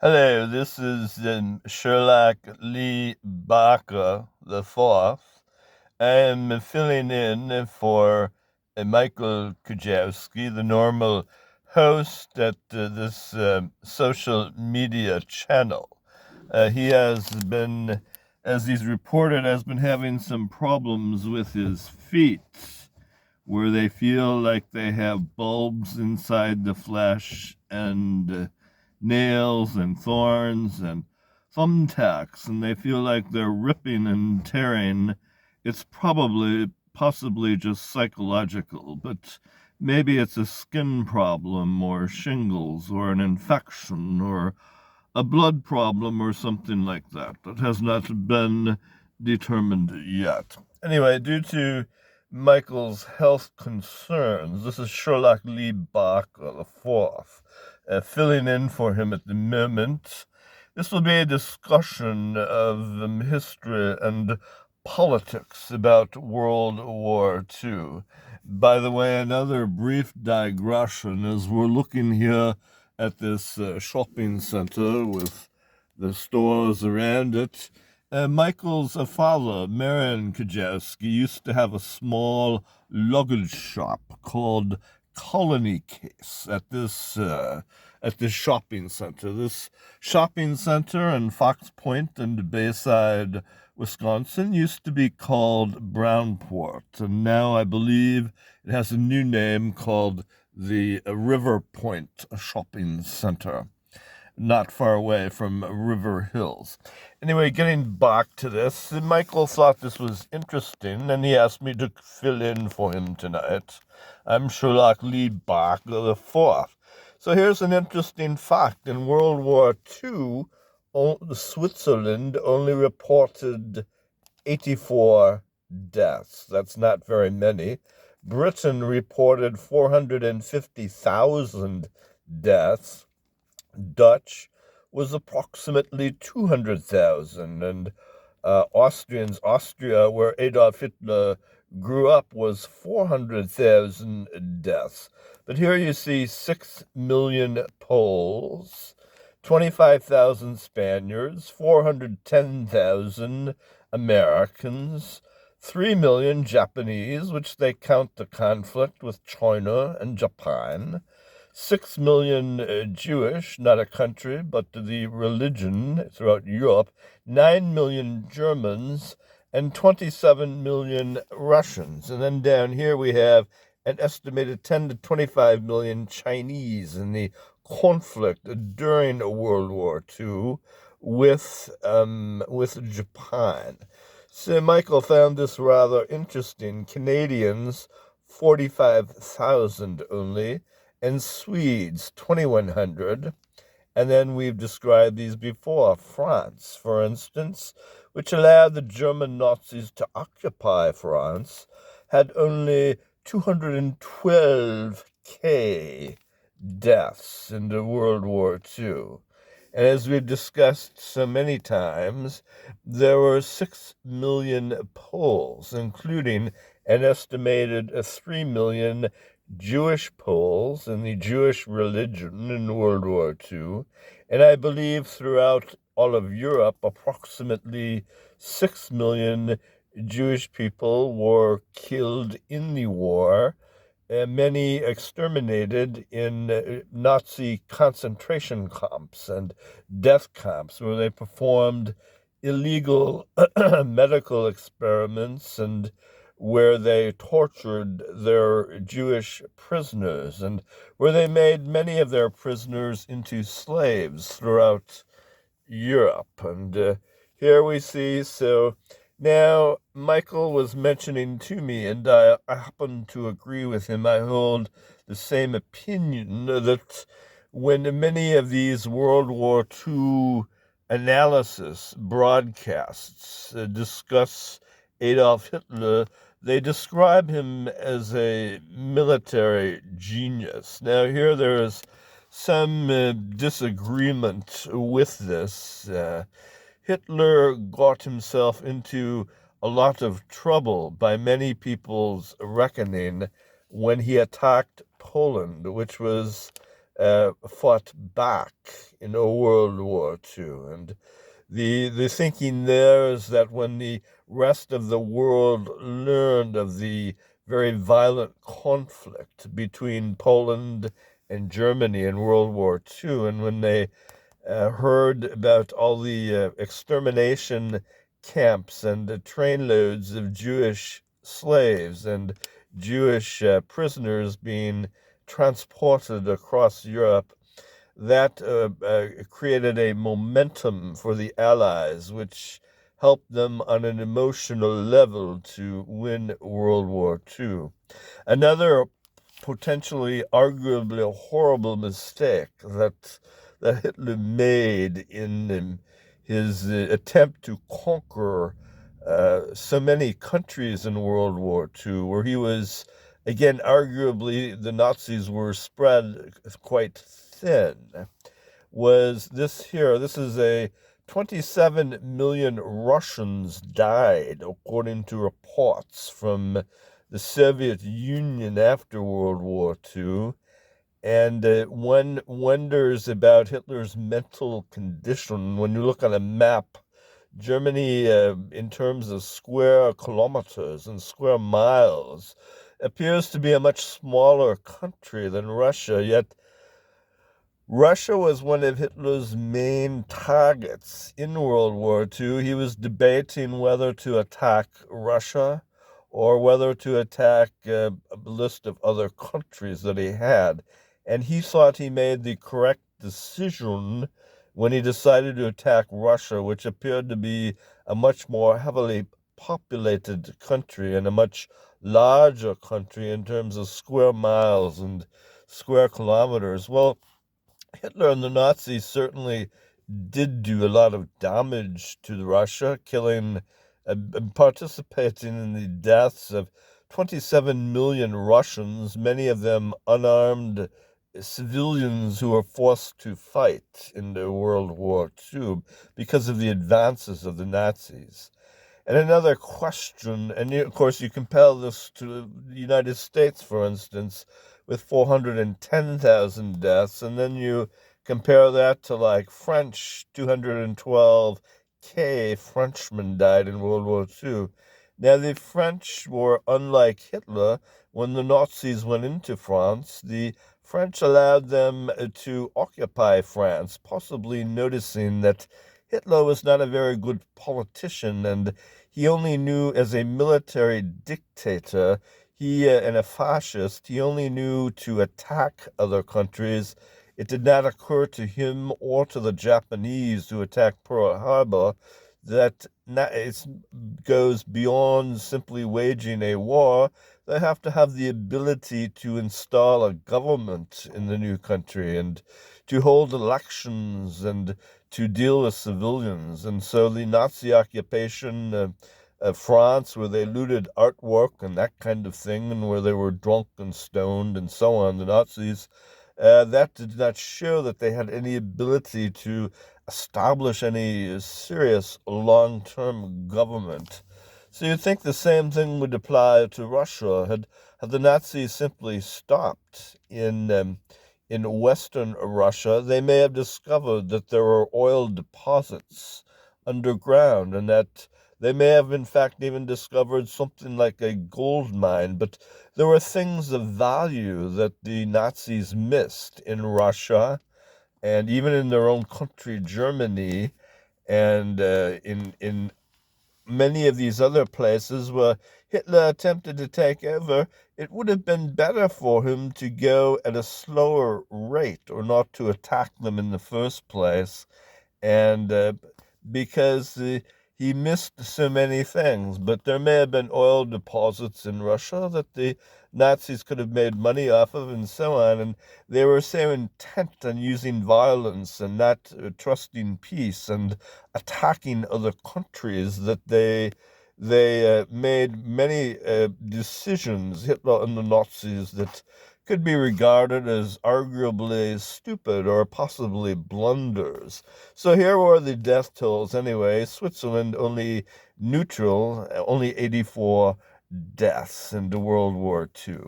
Hello, this is Sherlock Lee Barker the Fourth. I am filling in for Michael Kujawski, the normal host at this social media channel. He has been, as he's reported, has been having some problems with his feet, where they feel like they have bulbs inside the flesh and nails and thorns and thumbtacks, and they feel like they're ripping and tearing. It's possibly just psychological, but maybe it's a skin problem or shingles or an infection or a blood problem or something like that. That has not been determined yet. Anyway, due to Michael's health concerns, this is Sherlock Lee Barker the Fourth, filling in for him at the moment. This will be a discussion of history and politics about World War II. By the way, another brief digression as we're looking here at this shopping center with the stores around it. Michael's father, Marion Kujawski, used to have a small luggage shop called Colony Case at this shopping center. This shopping center in Fox Point and Bayside, Wisconsin, used to be called Brownport, and now I believe it has a new name called the River Point Shopping Center, not far away from River Hills. Anyway, getting back to this, Michael thought this was interesting, and he asked me to fill in for him tonight. I'm Sherlock Lee Barker the Fourth. So here's an interesting fact. In World War II, Switzerland only reported 84 deaths. That's not very many. Britain reported 450,000 deaths. Dutch was approximately 200,000, and Austria, where Adolf Hitler grew up, was 400,000 deaths. But here you see 6 million Poles, 25,000 Spaniards, 410,000 Americans, 3 million Japanese, which they count the conflict with China and Japan, 6 million Jewish, not a country, but the religion throughout Europe, 9 million Germans, and 27 million Russians. And then down here we have an estimated 10 to 25 million Chinese in the conflict during World War II with Japan. So Michael found this rather interesting. Canadians, 45,000 only, and Swedes, 2,100. And then we've described these before. France, for instance, which allowed the German Nazis to occupy France, had only 212K deaths in the World War II. And as we've discussed so many times, there were 6 million Poles, including an estimated 3 million Jewish Poles in the Jewish religion in World War II, and I believe throughout all of Europe, approximately 6 million Jewish people were killed in the war, many exterminated in Nazi concentration camps and death camps where they performed illegal medical experiments and where they tortured their Jewish prisoners and where they made many of their prisoners into slaves throughout Europe. And here we see, so now Michael was mentioning to me, and I happen to agree with him. I hold the same opinion that when many of these World War II analysis broadcasts discuss Adolf Hitler, they describe him as a military genius. Now, here there is some disagreement with this. Hitler got himself into a lot of trouble by many people's reckoning when he attacked Poland, which was fought back in a World War II. And the thinking there is that when the rest of the world learned of the very violent conflict between Poland and Germany in World War II, and when they heard about all the extermination camps and the trainloads of Jewish slaves and Jewish prisoners being transported across Europe, that created a momentum for the Allies, which helped them on an emotional level to win World War II. Another potentially, arguably, a horrible mistake that Hitler made in his attempt to conquer so many countries in World War II, where he was, again, arguably, the Nazis were spread quite thin, was this here. This is a 27 million Russians died, according to reports from the Soviet Union after World War II. And one wonders about Hitler's mental condition. When you look on a map, Germany, in terms of square kilometers and square miles, appears to be a much smaller country than Russia, yet Russia was one of Hitler's main targets in World War II. He was debating whether to attack Russia or whether to attack a list of other countries that he had. And he thought he made the correct decision when he decided to attack Russia, which appeared to be a much more heavily populated country and a much larger country in terms of square miles and square kilometers. Well, Hitler and the Nazis certainly did do a lot of damage to Russia, killing and participating in the deaths of 27 million Russians, many of them unarmed civilians who were forced to fight in the World War II because of the advances of the Nazis. And another question, and of course you compare this to the United States, for instance, with 410,000 deaths, and then you compare that to like French, 212K Frenchmen died in World War II. Now, the French were unlike Hitler. When the Nazis went into France, the French allowed them to occupy France, possibly noticing that Hitler was not a very good politician, and he only knew as a military dictator, and a fascist, he only knew to attack other countries. It did not occur to him or to the Japanese who attacked Pearl Harbor that it goes beyond simply waging a war. They have to have the ability to install a government in the new country and to hold elections and to deal with civilians. And so the Nazi occupation of France, where they looted artwork and that kind of thing, and where they were drunk and stoned and so on, the Nazis, that did not show that they had any ability to establish any serious long-term government. So you'd think the same thing would apply to Russia. Had the Nazis simply stopped in Western Russia, they may have discovered that there were oil deposits underground, and that they may have, in fact, even discovered something like a gold mine. But there were things of value that the Nazis missed in Russia and even in their own country, Germany, and in many of these other places where Hitler attempted to take over. It would have been better for him to go at a slower rate or not to attack them in the first place, and because he missed so many things. But there may have been oil deposits in Russia that the Nazis could have made money off of and so on. And they were so intent on using violence and not trusting peace and attacking other countries that they made many decisions, Hitler and the Nazis, that could be regarded as arguably stupid or possibly blunders. So here were the death tolls anyway. Switzerland only neutral, only 84 deaths in World War II.